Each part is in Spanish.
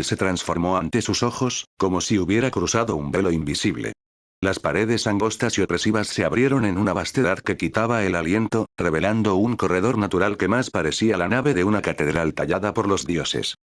inútil se transformó ante sus ojos, como si hubiera cruzado un velo invisible. Las paredes angostas y opresivas se abrieron en una vastedad que quitaba el aliento, revelando un corredor natural que más parecía la nave de una catedral tallada por los dioses.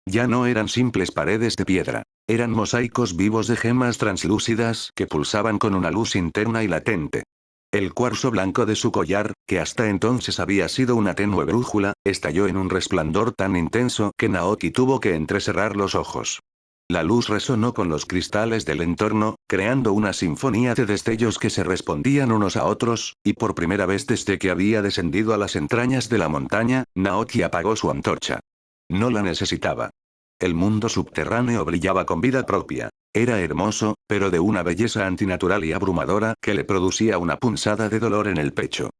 Ya no eran simples paredes de piedra. Eran mosaicos vivos de gemas translúcidas que pulsaban con una luz interna y latente. El cuarzo blanco de su collar, que hasta entonces había sido una tenue brújula, estalló en un resplandor tan intenso que Naoki tuvo que entrecerrar los ojos. La luz resonó con los cristales del entorno, creando una sinfonía de destellos que se respondían unos a otros, y por primera vez desde que había descendido a las entrañas de la montaña, Naoki apagó su antorcha. No la necesitaba. El mundo subterráneo brillaba con vida propia. Era hermoso, pero de una belleza antinatural y abrumadora que le producía una punzada de dolor en el pecho.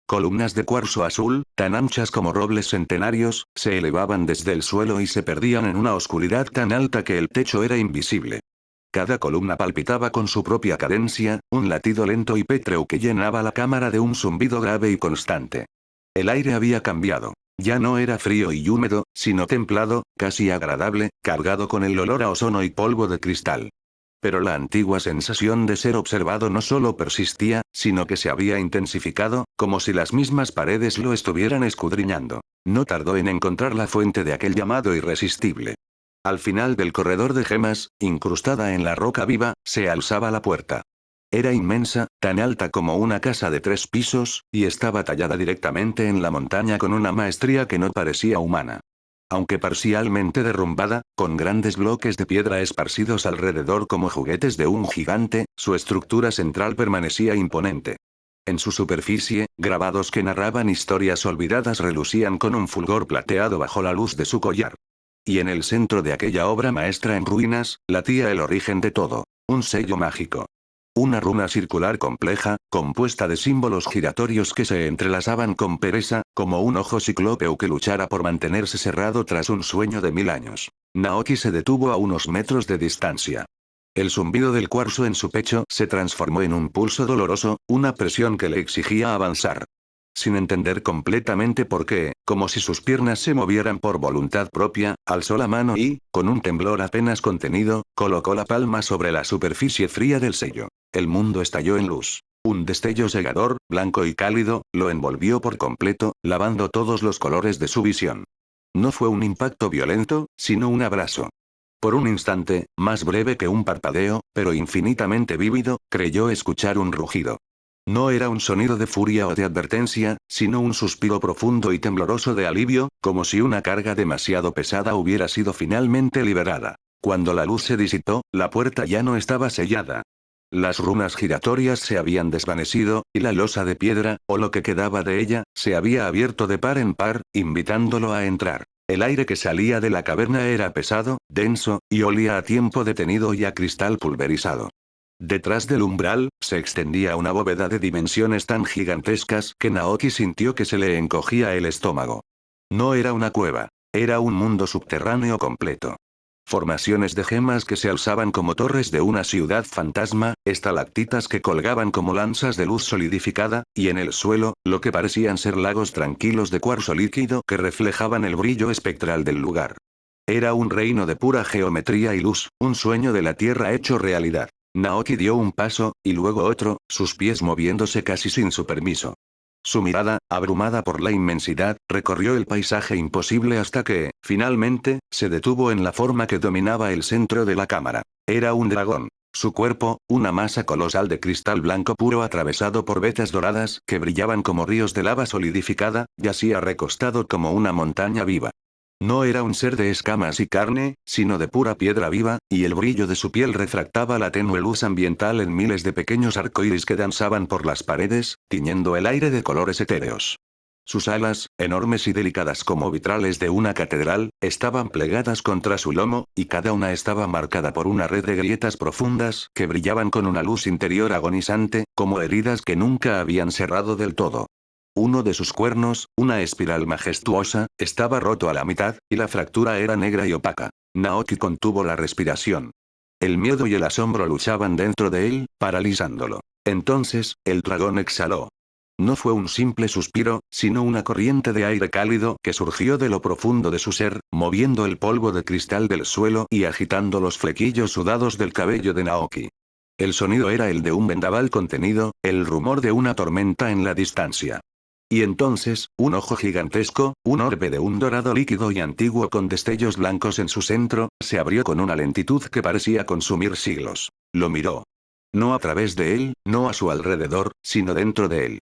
Columnas de cuarzo azul, tan anchas como robles centenarios, se elevaban desde el suelo y se perdían en una oscuridad tan alta que el techo era invisible. Cada columna palpitaba con su propia cadencia, un latido lento y pétreo que llenaba la cámara de un zumbido grave y constante. El aire había cambiado. Ya no era frío y húmedo, sino templado, casi agradable, cargado con el olor a ozono y polvo de cristal. Pero la antigua sensación de ser observado no solo persistía, sino que se había intensificado, como si las mismas paredes lo estuvieran escudriñando. No tardó en encontrar la fuente de aquel llamado irresistible. Al final del corredor de gemas, incrustada en la roca viva, se alzaba la puerta. Era inmensa, tan alta como una casa de 3 pisos, y estaba tallada directamente en la montaña con una maestría que no parecía humana. Aunque parcialmente derrumbada, con grandes bloques de piedra esparcidos alrededor como juguetes de un gigante, su estructura central permanecía imponente. En su superficie, grabados que narraban historias olvidadas relucían con un fulgor plateado bajo la luz de su collar. Y en el centro de aquella obra maestra en ruinas, latía el origen de todo, un sello mágico. Una runa circular compleja, compuesta de símbolos giratorios que se entrelazaban con pereza, como un ojo ciclópeo que luchara por mantenerse cerrado tras un sueño de 1000 años. Naoki se detuvo a unos metros de distancia. El zumbido del cuarzo en su pecho se transformó en un pulso doloroso, una presión que le exigía avanzar. Sin entender completamente por qué, como si sus piernas se movieran por voluntad propia, alzó la mano y, con un temblor apenas contenido, colocó la palma sobre la superficie fría del sello. El mundo estalló en luz. Un destello cegador, blanco y cálido, lo envolvió por completo, lavando todos los colores de su visión. No fue un impacto violento, sino un abrazo. Por un instante, más breve que un parpadeo, pero infinitamente vívido, creyó escuchar un rugido. No era un sonido de furia o de advertencia, sino un suspiro profundo y tembloroso de alivio, como si una carga demasiado pesada hubiera sido finalmente liberada. Cuando la luz se disipó, la puerta ya no estaba sellada. Las runas giratorias se habían desvanecido, y la losa de piedra, o lo que quedaba de ella, se había abierto de par en par, invitándolo a entrar. El aire que salía de la caverna era pesado, denso, y olía a tiempo detenido y a cristal pulverizado. Detrás del umbral, se extendía una bóveda de dimensiones tan gigantescas que Naoki sintió que se le encogía el estómago. No era una cueva. Era un mundo subterráneo completo. Formaciones de gemas que se alzaban como torres de una ciudad fantasma, estalactitas que colgaban como lanzas de luz solidificada, y en el suelo, lo que parecían ser lagos tranquilos de cuarzo líquido que reflejaban el brillo espectral del lugar. Era un reino de pura geometría y luz, un sueño de la tierra hecho realidad. Naoki dio un paso, y luego otro, sus pies moviéndose casi sin su permiso. Su mirada, abrumada por la inmensidad, recorrió el paisaje imposible hasta que, finalmente, se detuvo en la forma que dominaba el centro de la cámara. Era un dragón. Su cuerpo, una masa colosal de cristal blanco puro atravesado por vetas doradas que brillaban como ríos de lava solidificada, yacía recostado como una montaña viva. No era un ser de escamas y carne, sino de pura piedra viva, y el brillo de su piel refractaba la tenue luz ambiental en miles de pequeños arcoíris que danzaban por las paredes, tiñendo el aire de colores etéreos. Sus alas, enormes y delicadas como vitrales de una catedral, estaban plegadas contra su lomo, y cada una estaba marcada por una red de grietas profundas que brillaban con una luz interior agonizante, como heridas que nunca habían cerrado del todo. Uno de sus cuernos, una espiral majestuosa, estaba roto a la mitad, y la fractura era negra y opaca. Naoki contuvo la respiración. El miedo y el asombro luchaban dentro de él, paralizándolo. Entonces, el dragón exhaló. No fue un simple suspiro, sino una corriente de aire cálido que surgió de lo profundo de su ser, moviendo el polvo de cristal del suelo y agitando los flequillos sudados del cabello de Naoki. El sonido era el de un vendaval contenido, el rumor de una tormenta en la distancia. Y entonces, un ojo gigantesco, un orbe de un dorado líquido y antiguo con destellos blancos en su centro, se abrió con una lentitud que parecía consumir siglos. Lo miró. No a través de él, no a su alrededor, sino dentro de él.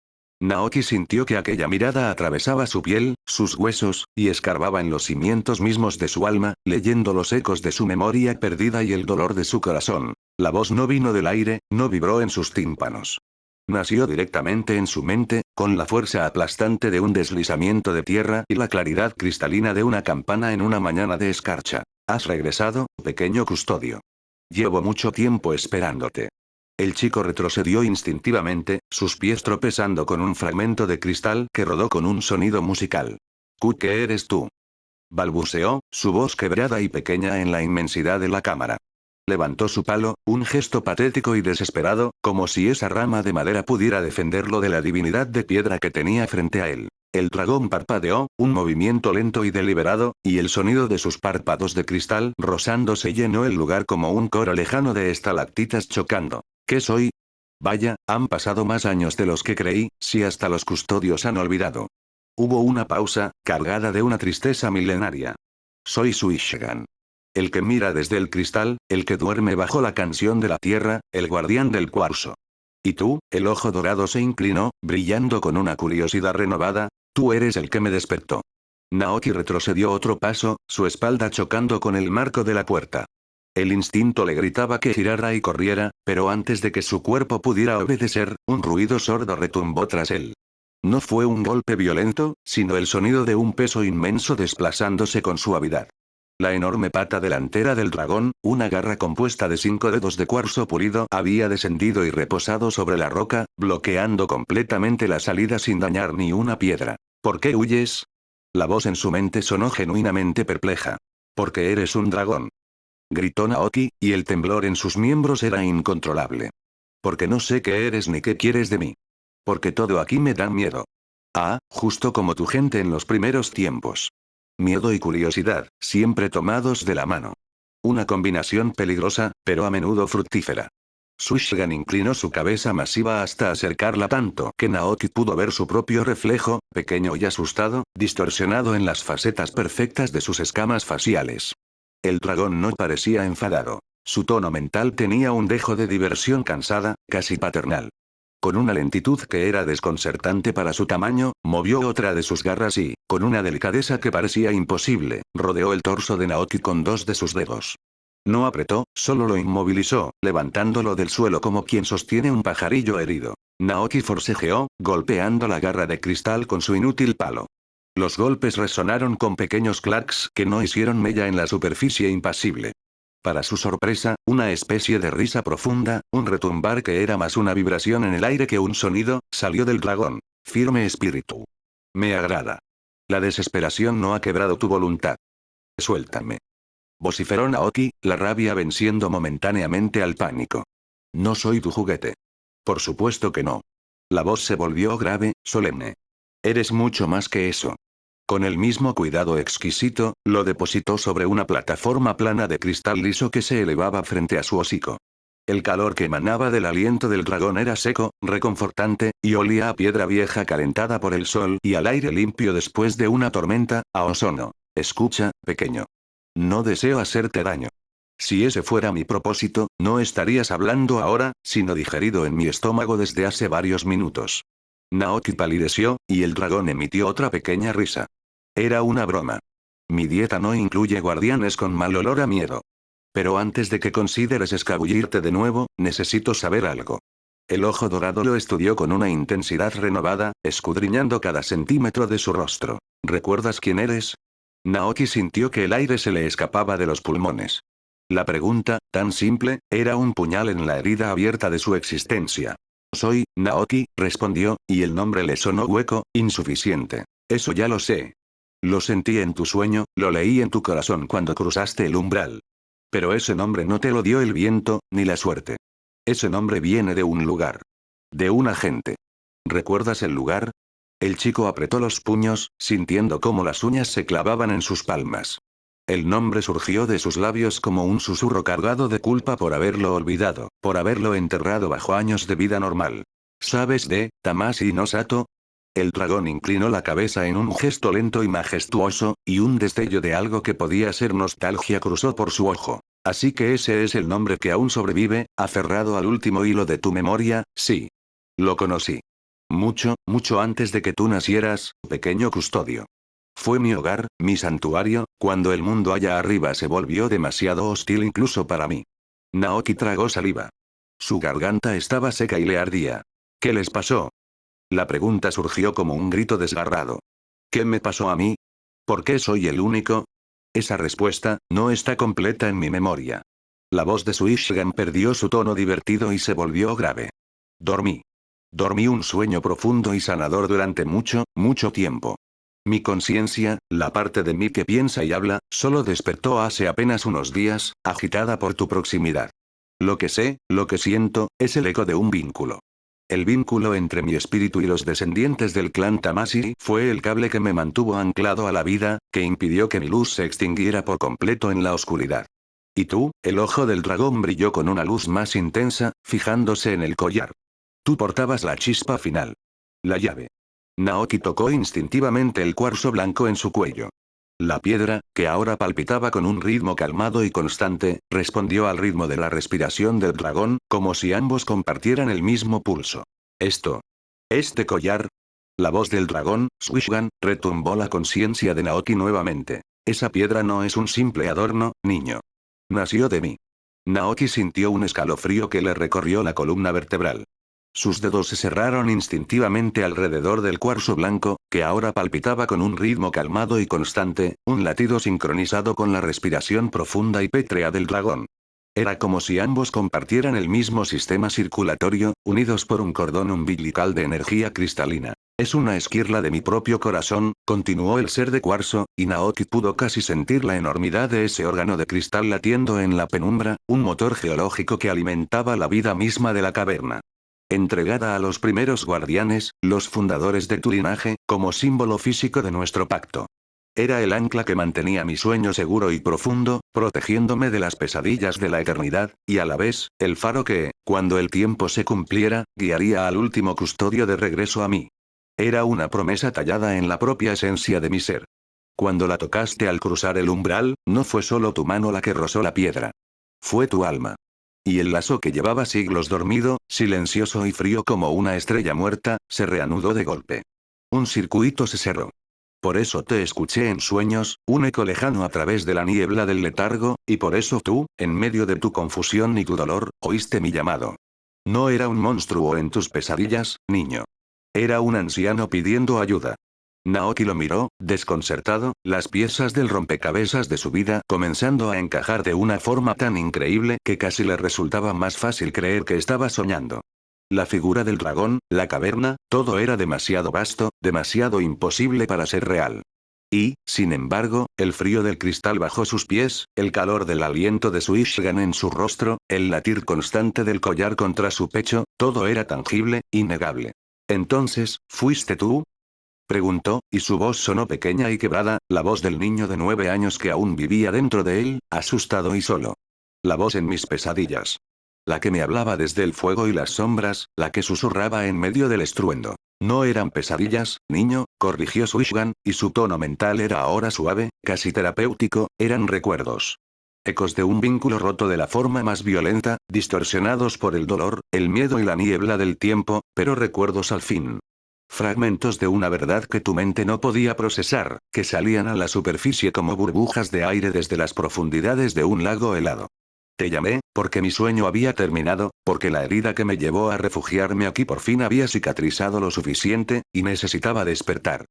Naoki sintió que aquella mirada atravesaba su piel, sus huesos, y escarbaba en los cimientos mismos de su alma, leyendo los ecos de su memoria perdida y el dolor de su corazón. La voz no vino del aire, no vibró en sus tímpanos. Nació directamente en su mente, con la fuerza aplastante de un deslizamiento de tierra y la claridad cristalina de una campana en una mañana de escarcha. ¿Has regresado, pequeño custodio? Llevo mucho tiempo esperándote. El chico retrocedió instintivamente, sus pies tropezando con un fragmento de cristal que rodó con un sonido musical. ¿Qué eres tú? Balbuceó, su voz quebrada y pequeña en la inmensidad de la cámara. Levantó su palo, un gesto patético y desesperado, como si esa rama de madera pudiera defenderlo de la divinidad de piedra que tenía frente a él. El dragón parpadeó, un movimiento lento y deliberado, y el sonido de sus párpados de cristal rosándose llenó el lugar como un coro lejano de estalactitas chocando. ¿Qué soy? Vaya, han pasado más años de los que creí, si hasta los custodios han olvidado. Hubo una pausa, cargada de una tristeza milenaria. Soy Suishigan. El que mira desde el cristal, el que duerme bajo la canción de la tierra, el guardián del cuarzo. Y tú, el ojo dorado se inclinó, brillando con una curiosidad renovada, tú eres el que me despertó. Naoki retrocedió otro paso, su espalda chocando con el marco de la puerta. El instinto le gritaba que girara y corriera, pero antes de que su cuerpo pudiera obedecer, un ruido sordo retumbó tras él. No fue un golpe violento, sino el sonido de un peso inmenso desplazándose con suavidad. La enorme pata delantera del dragón, una garra compuesta de 5 dedos de cuarzo pulido, había descendido y reposado sobre la roca, bloqueando completamente la salida sin dañar ni una piedra. ¿Por qué huyes? La voz en su mente sonó genuinamente perpleja. Porque eres un dragón. Gritó Naoki, y el temblor en sus miembros era incontrolable. Porque no sé qué eres ni qué quieres de mí. Porque todo aquí me da miedo. Ah, justo como tu gente en los primeros tiempos. Miedo y curiosidad, siempre tomados de la mano. Una combinación peligrosa, pero a menudo fructífera. Suishigan inclinó su cabeza masiva hasta acercarla tanto que Naoki pudo ver su propio reflejo, pequeño y asustado, distorsionado en las facetas perfectas de sus escamas faciales. El dragón no parecía enfadado. Su tono mental tenía un dejo de diversión cansada, casi paternal. Con una lentitud que era desconcertante para su tamaño, movió otra de sus garras y, con una delicadeza que parecía imposible, rodeó el torso de Naoki con 2 de sus dedos. No apretó, solo lo inmovilizó, levantándolo del suelo como quien sostiene un pajarillo herido. Naoki forcejeó, golpeando la garra de cristal con su inútil palo. Los golpes resonaron con pequeños clacs que no hicieron mella en la superficie impasible. Para su sorpresa, una especie de risa profunda, un retumbar que era más una vibración en el aire que un sonido, salió del dragón. Firme espíritu. Me agrada. La desesperación no ha quebrado tu voluntad. Suéltame. Vociferó Naoki, la rabia venciendo momentáneamente al pánico. No soy tu juguete. Por supuesto que no. La voz se volvió grave, solemne. Eres mucho más que eso. Con el mismo cuidado exquisito, lo depositó sobre una plataforma plana de cristal liso que se elevaba frente a su hocico. El calor que emanaba del aliento del dragón era seco, reconfortante, y olía a piedra vieja calentada por el sol y al aire limpio después de una tormenta, a ozono. Escucha, pequeño. No deseo hacerte daño. Si ese fuera mi propósito, no estarías hablando ahora, sino digerido en mi estómago desde hace varios minutos. Naoki palideció, y el dragón emitió otra pequeña risa. Era una broma. Mi dieta no incluye guardianes con mal olor a miedo. Pero antes de que consideres escabullirte de nuevo, necesito saber algo. El ojo dorado lo estudió con una intensidad renovada, escudriñando cada centímetro de su rostro. ¿Recuerdas quién eres? Naoki sintió que el aire se le escapaba de los pulmones. La pregunta, tan simple, era un puñal en la herida abierta de su existencia. Soy, Naoki, respondió, y el nombre le sonó hueco, insuficiente. Eso ya lo sé. Lo sentí en tu sueño, lo leí en tu corazón cuando cruzaste el umbral. Pero ese nombre no te lo dio el viento, ni la suerte. Ese nombre viene de un lugar. De una gente. ¿Recuerdas el lugar? El chico apretó los puños, sintiendo cómo las uñas se clavaban en sus palmas. El nombre surgió de sus labios como un susurro cargado de culpa por haberlo olvidado, por haberlo enterrado bajo años de vida normal. ¿Sabes de Tamasi no Sato? El dragón inclinó la cabeza en un gesto lento y majestuoso, y un destello de algo que podía ser nostalgia cruzó por su ojo. Así que ese es el nombre que aún sobrevive, aferrado al último hilo de tu memoria, sí. Lo conocí. Mucho, mucho antes de que tú nacieras, pequeño custodio. Fue mi hogar, mi santuario, cuando el mundo allá arriba se volvió demasiado hostil incluso para mí. Naoki tragó saliva. Su garganta estaba seca y le ardía. ¿Qué les pasó? La pregunta surgió como un grito desgarrado. ¿Qué me pasó a mí? ¿Por qué soy el único? Esa respuesta no está completa en mi memoria. La voz de Suishigan perdió su tono divertido y se volvió grave. Dormí. Dormí un sueño profundo y sanador durante mucho, mucho tiempo. Mi conciencia, la parte de mí que piensa y habla, solo despertó hace apenas unos días, agitada por tu proximidad. Lo que sé, lo que siento, es el eco de un vínculo. El vínculo entre mi espíritu y los descendientes del clan Tamasi fue el cable que me mantuvo anclado a la vida, que impidió que mi luz se extinguiera por completo en la oscuridad. Y tú, el ojo del dragón brilló con una luz más intensa, fijándose en el collar. Tú portabas la chispa final. La llave. Naoki tocó instintivamente el cuarzo blanco en su cuello. La piedra, que ahora palpitaba con un ritmo calmado y constante, respondió al ritmo de la respiración del dragón, como si ambos compartieran el mismo pulso. Esto. ¿Este collar? La voz del dragón, Suishigan, retumbó la conciencia de Naoki nuevamente. Esa piedra no es un simple adorno, niño. Nació de mí. Naoki sintió un escalofrío que le recorrió la columna vertebral. Sus dedos se cerraron instintivamente alrededor del cuarzo blanco, que ahora palpitaba con un ritmo calmado y constante, un latido sincronizado con la respiración profunda y pétrea del dragón. Era como si ambos compartieran el mismo sistema circulatorio, unidos por un cordón umbilical de energía cristalina. Es una esquirla de mi propio corazón, continuó el ser de cuarzo, y Naoki pudo casi sentir la enormidad de ese órgano de cristal latiendo en la penumbra, un motor geológico que alimentaba la vida misma de la caverna. Entregada a los primeros guardianes, los fundadores de tu linaje, como símbolo físico de nuestro pacto. Era el ancla que mantenía mi sueño seguro y profundo, protegiéndome de las pesadillas de la eternidad, y a la vez, el faro que, cuando el tiempo se cumpliera, guiaría al último custodio de regreso a mí. Era una promesa tallada en la propia esencia de mi ser. Cuando la tocaste al cruzar el umbral, no fue solo tu mano la que rozó la piedra. Fue tu alma. Y el lazo que llevaba siglos dormido, silencioso y frío como una estrella muerta, se reanudó de golpe. Un circuito se cerró. Por eso te escuché en sueños, un eco lejano a través de la niebla del letargo, y por eso tú, en medio de tu confusión y tu dolor, oíste mi llamado. No era un monstruo en tus pesadillas, niño. Era un anciano pidiendo ayuda. Naoki lo miró, desconcertado, las piezas del rompecabezas de su vida comenzando a encajar de una forma tan increíble que casi le resultaba más fácil creer que estaba soñando. La figura del dragón, la caverna, todo era demasiado vasto, demasiado imposible para ser real. Y, sin embargo, el frío del cristal bajo sus pies, el calor del aliento de Suishigan en su rostro, el latir constante del collar contra su pecho, todo era tangible, innegable. Entonces, ¿fuiste tú? Preguntó, y su voz sonó pequeña y quebrada, la voz del niño de 9 años que aún vivía dentro de él, asustado y solo. La voz en mis pesadillas. La que me hablaba desde el fuego y las sombras, la que susurraba en medio del estruendo. No eran pesadillas, niño, corrigió Suishigan, y su tono mental era ahora suave, casi terapéutico, eran recuerdos. Ecos de un vínculo roto de la forma más violenta, distorsionados por el dolor, el miedo y la niebla del tiempo, pero recuerdos al fin. Fragmentos de una verdad que tu mente no podía procesar, que salían a la superficie como burbujas de aire desde las profundidades de un lago helado. Te llamé, porque mi sueño había terminado, porque la herida que me llevó a refugiarme aquí por fin había cicatrizado lo suficiente, y necesitaba despertar.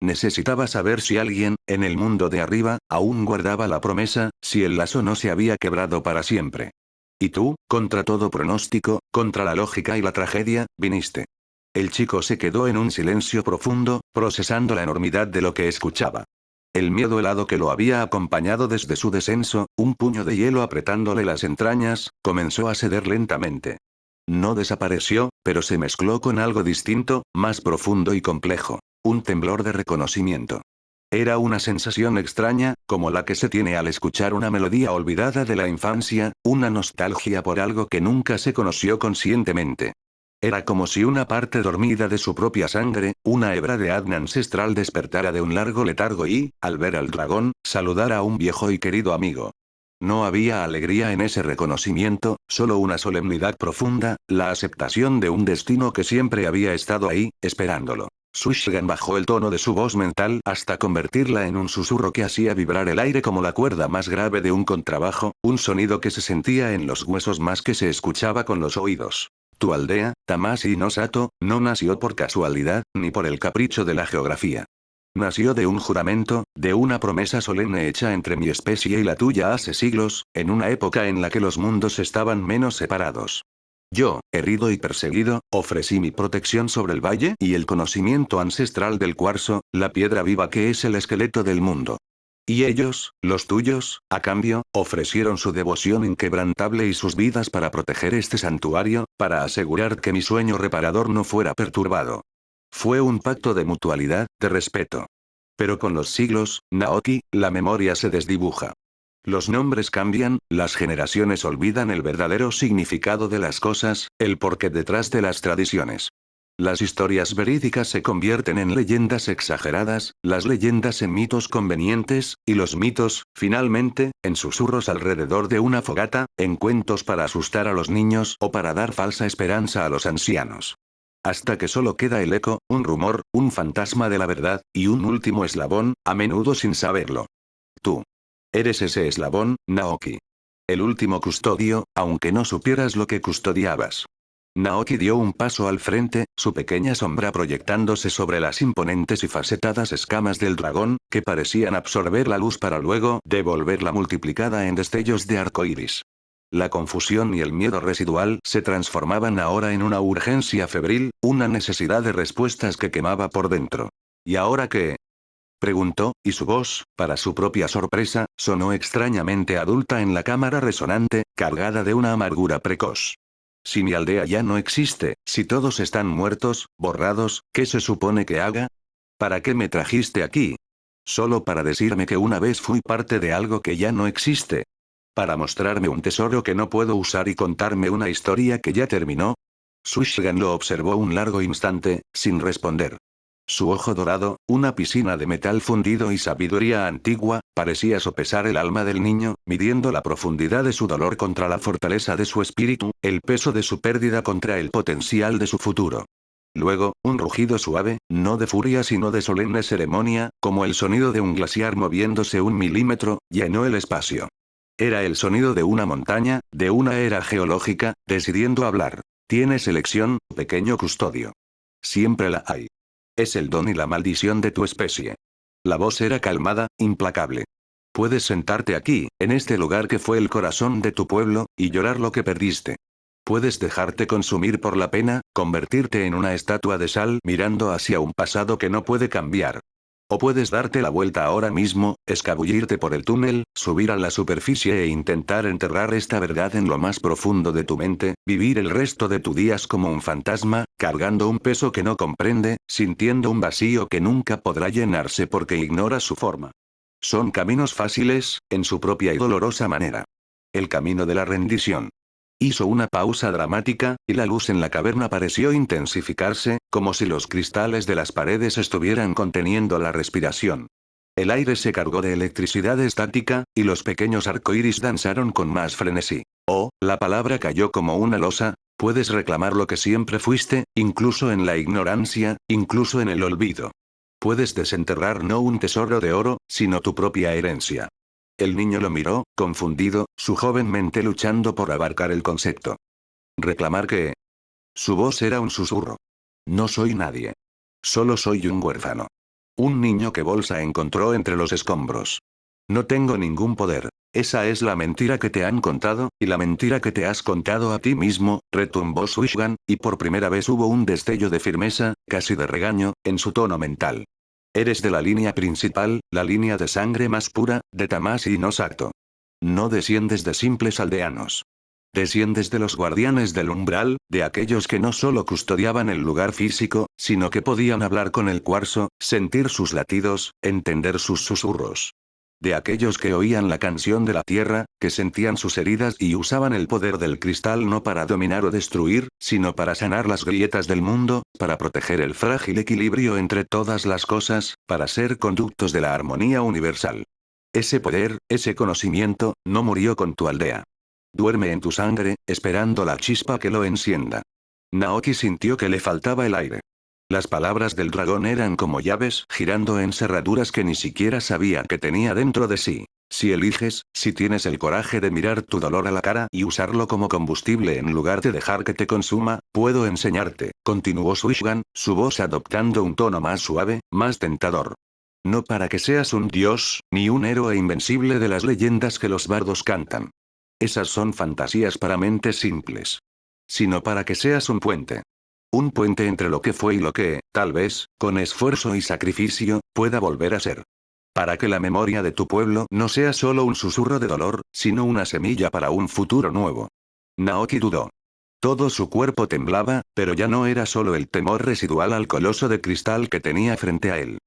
Necesitaba saber si alguien, en el mundo de arriba, aún guardaba la promesa, si el lazo no se había quebrado para siempre. Y tú, contra todo pronóstico, contra la lógica y la tragedia, viniste. El chico se quedó en un silencio profundo, procesando la enormidad de lo que escuchaba. El miedo helado que lo había acompañado desde su descenso, un puño de hielo apretándole las entrañas, comenzó a ceder lentamente. No desapareció, pero se mezcló con algo distinto, más profundo y complejo. Un temblor de reconocimiento. Era una sensación extraña, como la que se tiene al escuchar una melodía olvidada de la infancia, una nostalgia por algo que nunca se conoció conscientemente. Era como si una parte dormida de su propia sangre, una hebra de ADN ancestral despertara de un largo letargo y, al ver al dragón, saludara a un viejo y querido amigo. No había alegría en ese reconocimiento, solo una solemnidad profunda, la aceptación de un destino que siempre había estado ahí, esperándolo. Sushgan bajó el tono de su voz mental hasta convertirla en un susurro que hacía vibrar el aire como la cuerda más grave de un contrabajo, un sonido que se sentía en los huesos más que se escuchaba con los oídos. Tu aldea, Tamashii no Sato, no nació por casualidad, ni por el capricho de la geografía. Nació de un juramento, de una promesa solemne hecha entre mi especie y la tuya hace siglos, en una época en la que los mundos estaban menos separados. Yo, herido y perseguido, ofrecí mi protección sobre el valle y el conocimiento ancestral del cuarzo, la piedra viva que es el esqueleto del mundo. Y ellos, los tuyos, a cambio, ofrecieron su devoción inquebrantable y sus vidas para proteger este santuario, para asegurar que mi sueño reparador no fuera perturbado. Fue un pacto de mutualidad, de respeto. Pero con los siglos, Naoki, la memoria se desdibuja. Los nombres cambian, las generaciones olvidan el verdadero significado de las cosas, el porqué detrás de las tradiciones. Las historias verídicas se convierten en leyendas exageradas, las leyendas en mitos convenientes, y los mitos, finalmente, en susurros alrededor de una fogata, en cuentos para asustar a los niños o para dar falsa esperanza a los ancianos. Hasta que solo queda el eco, un rumor, un fantasma de la verdad, y un último eslabón, a menudo sin saberlo. Tú. Eres ese eslabón, Naoki. El último custodio, aunque no supieras lo que custodiabas. Naoki dio un paso al frente, su pequeña sombra proyectándose sobre las imponentes y facetadas escamas del dragón, que parecían absorber la luz para luego devolverla multiplicada en destellos de arco iris. La confusión y el miedo residual se transformaban ahora en una urgencia febril, una necesidad de respuestas que quemaba por dentro. ¿Y ahora qué? Preguntó, y su voz, para su propia sorpresa, sonó extrañamente adulta en la cámara resonante, cargada de una amargura precoz. Si mi aldea ya no existe, si todos están muertos, borrados, ¿qué se supone que haga? ¿Para qué me trajiste aquí? ¿Solo para decirme que una vez fui parte de algo que ya no existe? ¿Para mostrarme un tesoro que no puedo usar y contarme una historia que ya terminó? Sushgan lo observó un largo instante, sin responder. Su ojo dorado, una piscina de metal fundido y sabiduría antigua, parecía sopesar el alma del niño, midiendo la profundidad de su dolor contra la fortaleza de su espíritu, el peso de su pérdida contra el potencial de su futuro. Luego, un rugido suave, no de furia sino de solemne ceremonia, como el sonido de un glaciar moviéndose 1 milímetro, llenó el espacio. Era el sonido de una montaña, de una era geológica, decidiendo hablar. Tienes elección, pequeño custodio. Siempre la hay. Es el don y la maldición de tu especie. La voz era calmada, implacable. Puedes sentarte aquí, en este lugar que fue el corazón de tu pueblo, y llorar lo que perdiste. Puedes dejarte consumir por la pena, convertirte en una estatua de sal mirando hacia un pasado que no puede cambiar. O puedes darte la vuelta ahora mismo, escabullirte por el túnel, subir a la superficie e intentar enterrar esta verdad en lo más profundo de tu mente, vivir el resto de tus días como un fantasma, cargando un peso que no comprende, sintiendo un vacío que nunca podrá llenarse porque ignora su forma. Son caminos fáciles, en su propia y dolorosa manera. El camino de la rendición. Hizo una pausa dramática, y la luz en la caverna pareció intensificarse, como si los cristales de las paredes estuvieran conteniendo la respiración. El aire se cargó de electricidad estática, y los pequeños arcoíris danzaron con más frenesí. Oh, la palabra cayó como una losa, puedes reclamar lo que siempre fuiste, incluso en la ignorancia, incluso en el olvido. Puedes desenterrar no un tesoro de oro, sino tu propia herencia. El niño lo miró, confundido, su joven mente luchando por abarcar el concepto. ¿Reclamar qué? Su voz era un susurro. No soy nadie. Solo soy un huérfano. Un niño que Bolsa encontró entre los escombros. No tengo ningún poder. Esa es la mentira que te han contado, y la mentira que te has contado a ti mismo, retumbó Sushgan, y por primera vez hubo un destello de firmeza, casi de regaño, en su tono mental. Eres de la línea principal, la línea de sangre más pura, de Tamashii no Sato. No desciendes de simples aldeanos. Desciendes de los guardianes del umbral, de aquellos que no solo custodiaban el lugar físico, sino que podían hablar con el cuarzo, sentir sus latidos, entender sus susurros. De aquellos que oían la canción de la tierra, que sentían sus heridas y usaban el poder del cristal no para dominar o destruir, sino para sanar las grietas del mundo, para proteger el frágil equilibrio entre todas las cosas, para ser conductos de la armonía universal. Ese poder, ese conocimiento, no murió con tu aldea. Duerme en tu sangre, esperando la chispa que lo encienda. Naoki sintió que le faltaba el aire. Las palabras del dragón eran como llaves girando en cerraduras que ni siquiera sabía que tenía dentro de sí. Si eliges, si tienes el coraje de mirar tu dolor a la cara y usarlo como combustible en lugar de dejar que te consuma, puedo enseñarte, continuó Suishgan, su voz adoptando un tono más suave, más tentador. No para que seas un dios, ni un héroe invencible de las leyendas que los bardos cantan. Esas son fantasías para mentes simples. Sino para que seas un puente. Un puente entre lo que fue y lo que, tal vez, con esfuerzo y sacrificio, pueda volver a ser. Para que la memoria de tu pueblo no sea solo un susurro de dolor, sino una semilla para un futuro nuevo. Naoki dudó. Todo su cuerpo temblaba, pero ya no era solo el temor residual al coloso de cristal que tenía frente a él.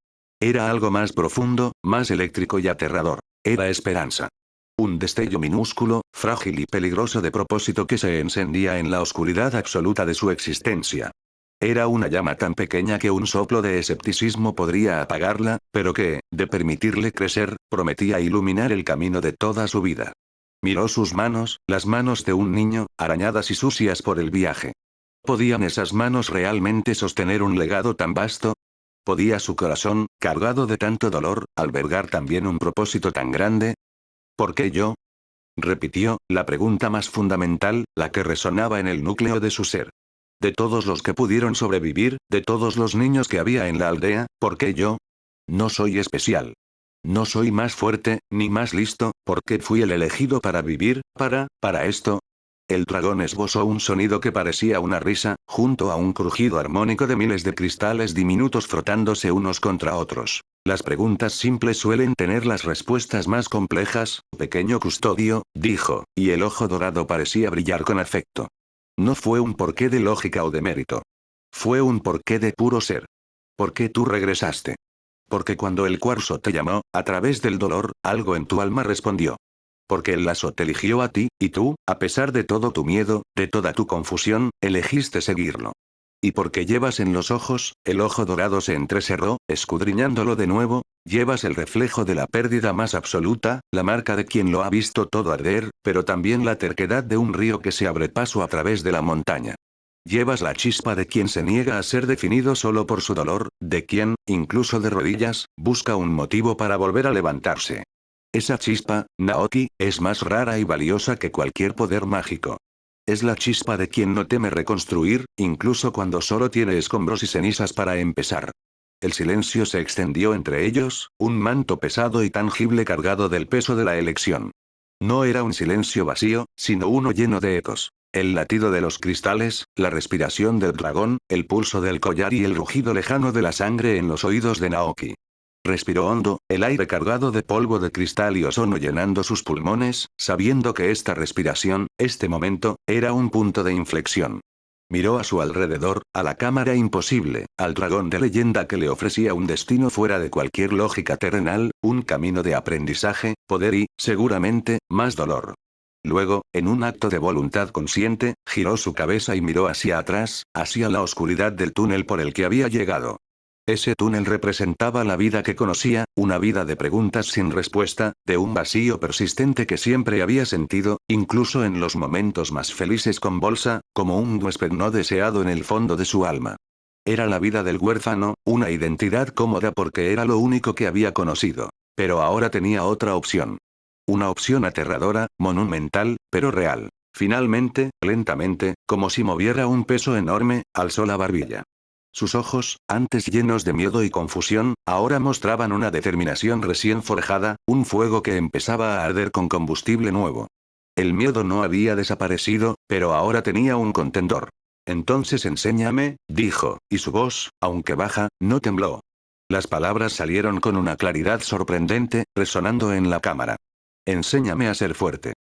Era algo más profundo, más eléctrico y aterrador. Era esperanza. Un destello minúsculo, frágil y peligroso de propósito que se encendía en la oscuridad absoluta de su existencia. Era una llama tan pequeña que un soplo de escepticismo podría apagarla, pero que, de permitirle crecer, prometía iluminar el camino de toda su vida. Miró sus manos, las manos de un niño, arañadas y sucias por el viaje. ¿Podían esas manos realmente sostener un legado tan vasto? ¿Podía su corazón, cargado de tanto dolor, albergar también un propósito tan grande? ¿Por qué yo? Repitió, la pregunta más fundamental, la que resonaba en el núcleo de su ser. De todos los que pudieron sobrevivir, de todos los niños que había en la aldea, ¿por qué yo? No soy especial. No soy más fuerte, ni más listo, porque fui el elegido para vivir, para esto. El dragón esbozó un sonido que parecía una risa, junto a un crujido armónico de miles de cristales diminutos frotándose unos contra otros. Las preguntas simples suelen tener las respuestas más complejas, pequeño custodio, dijo, y el ojo dorado parecía brillar con afecto. No fue un porqué de lógica o de mérito. Fue un porqué de puro ser. ¿Por qué tú regresaste? Porque cuando el cuarzo te llamó, a través del dolor, algo en tu alma respondió. Porque el lazo te eligió a ti, y tú, a pesar de todo tu miedo, de toda tu confusión, elegiste seguirlo. Y porque llevas en los ojos, el ojo dorado se entrecerró, escudriñándolo de nuevo, llevas el reflejo de la pérdida más absoluta, la marca de quien lo ha visto todo arder, pero también la terquedad de un río que se abre paso a través de la montaña. Llevas la chispa de quien se niega a ser definido solo por su dolor, de quien, incluso de rodillas, busca un motivo para volver a levantarse. Esa chispa, Naoki, es más rara y valiosa que cualquier poder mágico. Es la chispa de quien no teme reconstruir, incluso cuando solo tiene escombros y cenizas para empezar. El silencio se extendió entre ellos, un manto pesado y tangible cargado del peso de la elección. No era un silencio vacío, sino uno lleno de ecos. El latido de los cristales, la respiración del dragón, el pulso del collar y el rugido lejano de la sangre en los oídos de Naoki. Respiró hondo, el aire cargado de polvo de cristal y ozono llenando sus pulmones, sabiendo que esta respiración, este momento, era un punto de inflexión. Miró a su alrededor, a la cámara imposible, al dragón de leyenda que le ofrecía un destino fuera de cualquier lógica terrenal, un camino de aprendizaje, poder y, seguramente, más dolor. Luego, en un acto de voluntad consciente, giró su cabeza y miró hacia atrás, hacia la oscuridad del túnel por el que había llegado. Ese túnel representaba la vida que conocía, una vida de preguntas sin respuesta, de un vacío persistente que siempre había sentido, incluso en los momentos más felices con Bolsa, como un huésped no deseado en el fondo de su alma. Era la vida del huérfano, una identidad cómoda porque era lo único que había conocido. Pero ahora tenía otra opción. Una opción aterradora, monumental, pero real. Finalmente, lentamente, como si moviera un peso enorme, alzó la barbilla. Sus ojos, antes llenos de miedo y confusión, ahora mostraban una determinación recién forjada, un fuego que empezaba a arder con combustible nuevo. El miedo no había desaparecido, pero ahora tenía un contendor. Entonces enséñame, dijo, y su voz, aunque baja, no tembló. Las palabras salieron con una claridad sorprendente, resonando en la cámara. Enséñame a ser fuerte.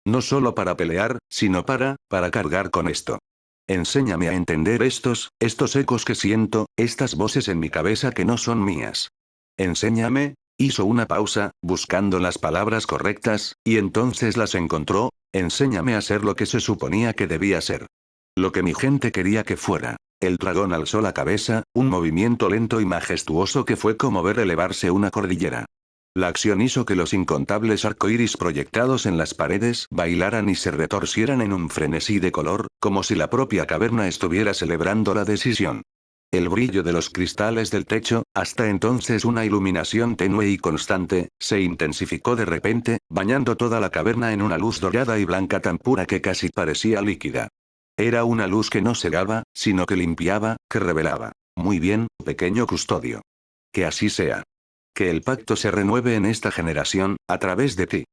No solo para pelear, sino para cargar con esto. Enséñame a entender estos ecos que siento, estas voces en mi cabeza que no son mías. Enséñame, hizo una pausa, buscando las palabras correctas, y entonces las encontró, enséñame a ser lo que se suponía que debía ser. Lo que mi gente quería que fuera. El dragón alzó la cabeza, un movimiento lento y majestuoso que fue como ver elevarse una cordillera. La acción hizo que los incontables arcoíris proyectados en las paredes bailaran y se retorcieran en un frenesí de color, como si la propia caverna estuviera celebrando la decisión. El brillo de los cristales del techo, hasta entonces una iluminación tenue y constante, se intensificó de repente, bañando toda la caverna en una luz dorada y blanca tan pura que casi parecía líquida. Era una luz que no cegaba, sino que limpiaba, que revelaba. Muy bien, pequeño custodio. Que así sea. Que el pacto se renueve en esta generación, a través de ti.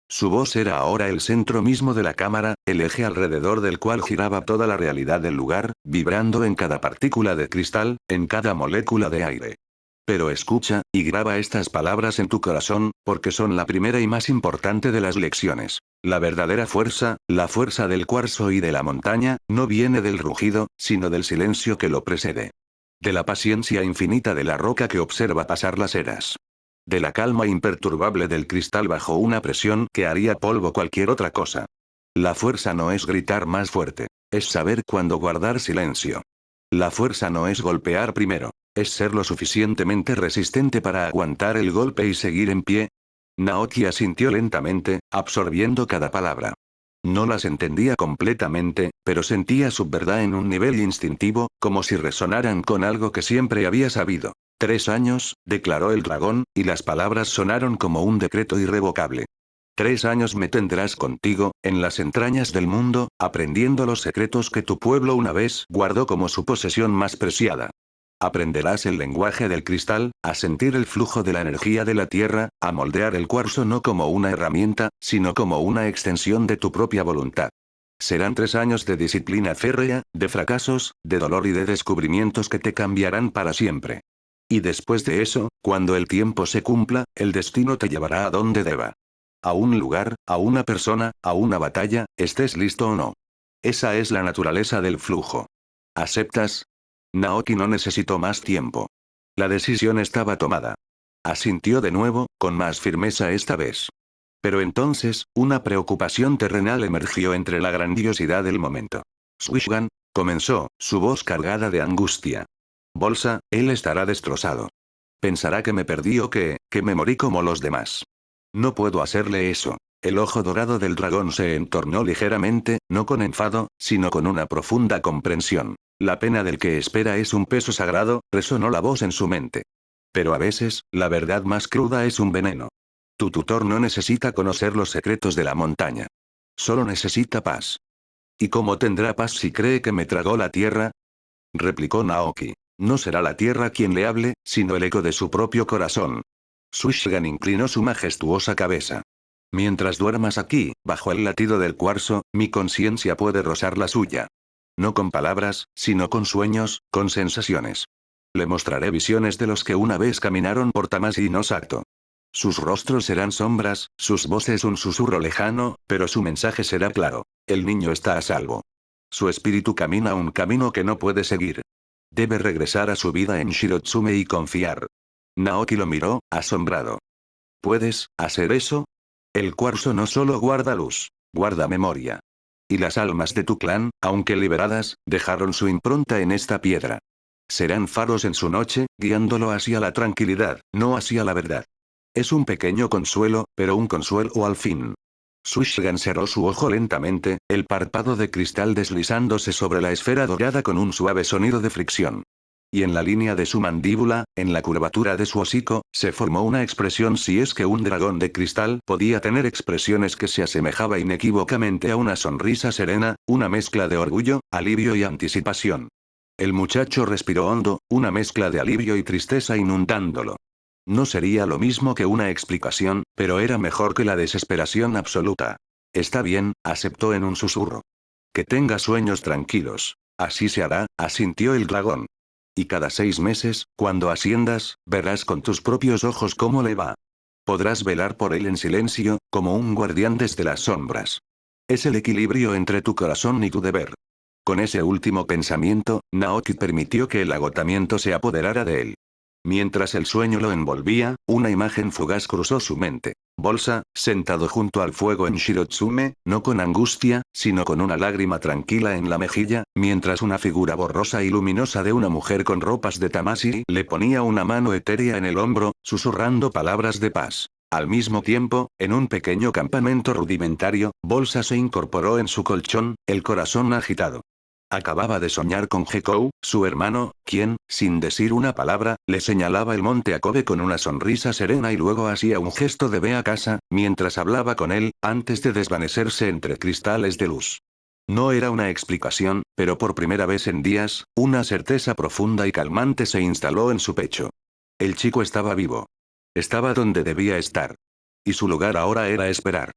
Su voz era ahora el centro mismo de la cámara, el eje alrededor del cual giraba toda la realidad del lugar, vibrando en cada partícula de cristal, en cada molécula de aire. Pero escucha, y graba estas palabras en tu corazón, porque son la primera y más importante de las lecciones. La verdadera fuerza, la fuerza del cuarzo y de la montaña, no viene del rugido, sino del silencio que lo precede. De la paciencia infinita de la roca que observa pasar las eras. De la calma imperturbable del cristal bajo una presión que haría polvo cualquier otra cosa. La fuerza no es gritar más fuerte. Es saber cuándo guardar silencio. La fuerza no es golpear primero. Es ser lo suficientemente resistente para aguantar el golpe y seguir en pie. Naoki asintió lentamente, absorbiendo cada palabra. No las entendía completamente, pero sentía su verdad en un nivel instintivo, como si resonaran con algo que siempre había sabido. 3 años, declaró el dragón, y las palabras sonaron como un decreto irrevocable. 3 años me tendrás contigo, en las entrañas del mundo, aprendiendo los secretos que tu pueblo una vez guardó como su posesión más preciada. Aprenderás el lenguaje del cristal, a sentir el flujo de la energía de la tierra, a moldear el cuarzo no como una herramienta, sino como una extensión de tu propia voluntad. Serán 3 años de disciplina férrea, de fracasos, de dolor y de descubrimientos que te cambiarán para siempre. Y después de eso, cuando el tiempo se cumpla, el destino te llevará a donde deba. A un lugar, a una persona, a una batalla, estés listo o no. Esa es la naturaleza del flujo. ¿Aceptas? Naoki no necesitó más tiempo. La decisión estaba tomada. Asintió de nuevo, con más firmeza esta vez. Pero entonces, una preocupación terrenal emergió entre la grandiosidad del momento. Swishgan, comenzó, su voz cargada de angustia. Bolsa, él estará destrozado. Pensará que me perdí o que me morí como los demás. No puedo hacerle eso. El ojo dorado del dragón se entornó ligeramente, no con enfado, sino con una profunda comprensión. La pena del que espera es un peso sagrado, resonó la voz en su mente. Pero a veces, la verdad más cruda es un veneno. Tu tutor no necesita conocer los secretos de la montaña. Solo necesita paz. ¿Y cómo tendrá paz si cree que me tragó la tierra? Replicó Naoki. No será la tierra quien le hable, sino el eco de su propio corazón. Suishgan inclinó su majestuosa cabeza. Mientras duermas aquí, bajo el latido del cuarzo, mi conciencia puede rozar la suya. No con palabras, sino con sueños, con sensaciones. Le mostraré visiones de los que una vez caminaron por Tamashii no Sato. Sus rostros serán sombras, sus voces un susurro lejano, pero su mensaje será claro. El niño está a salvo. Su espíritu camina un camino que no puede seguir. Debe regresar a su vida en Shirotsume y confiar. Naoki lo miró, asombrado. ¿Puedes hacer eso? El cuarzo no solo guarda luz, guarda memoria. Y las almas de tu clan, aunque liberadas, dejaron su impronta en esta piedra. Serán faros en su noche, guiándolo hacia la tranquilidad, no hacia la verdad. Es un pequeño consuelo, pero un consuelo al fin. Suishgan cerró su ojo lentamente, el párpado de cristal deslizándose sobre la esfera dorada con un suave sonido de fricción. Y en la línea de su mandíbula, en la curvatura de su hocico, se formó una expresión si es que un dragón de cristal podía tener expresiones que se asemejaba inequívocamente a una sonrisa serena, una mezcla de orgullo, alivio y anticipación. El muchacho respiró hondo, una mezcla de alivio y tristeza inundándolo. No sería lo mismo que una explicación, pero era mejor que la desesperación absoluta. Está bien, aceptó en un susurro. Que tenga sueños tranquilos. Así se hará, asintió el dragón. Y cada 6 meses, cuando asciendas, verás con tus propios ojos cómo le va. Podrás velar por él en silencio, como un guardián desde las sombras. Es el equilibrio entre tu corazón y tu deber. Con ese último pensamiento, Naoki permitió que el agotamiento se apoderara de él. Mientras el sueño lo envolvía, una imagen fugaz cruzó su mente. Bolsa, sentado junto al fuego en Shirotsume, no con angustia, sino con una lágrima tranquila en la mejilla, mientras una figura borrosa y luminosa de una mujer con ropas de Tamashii le ponía una mano etérea en el hombro, susurrando palabras de paz. Al mismo tiempo, en un pequeño campamento rudimentario, Bolsa se incorporó en su colchón, el corazón agitado. Acababa de soñar con Hekou, su hermano, quien, sin decir una palabra, le señalaba el monte Akobe con una sonrisa serena y luego hacía un gesto de ve a casa, mientras hablaba con él, antes de desvanecerse entre cristales de luz. No era una explicación, pero por primera vez en días, una certeza profunda y calmante se instaló en su pecho. El chico estaba vivo. Estaba donde debía estar. Y su lugar ahora era esperar.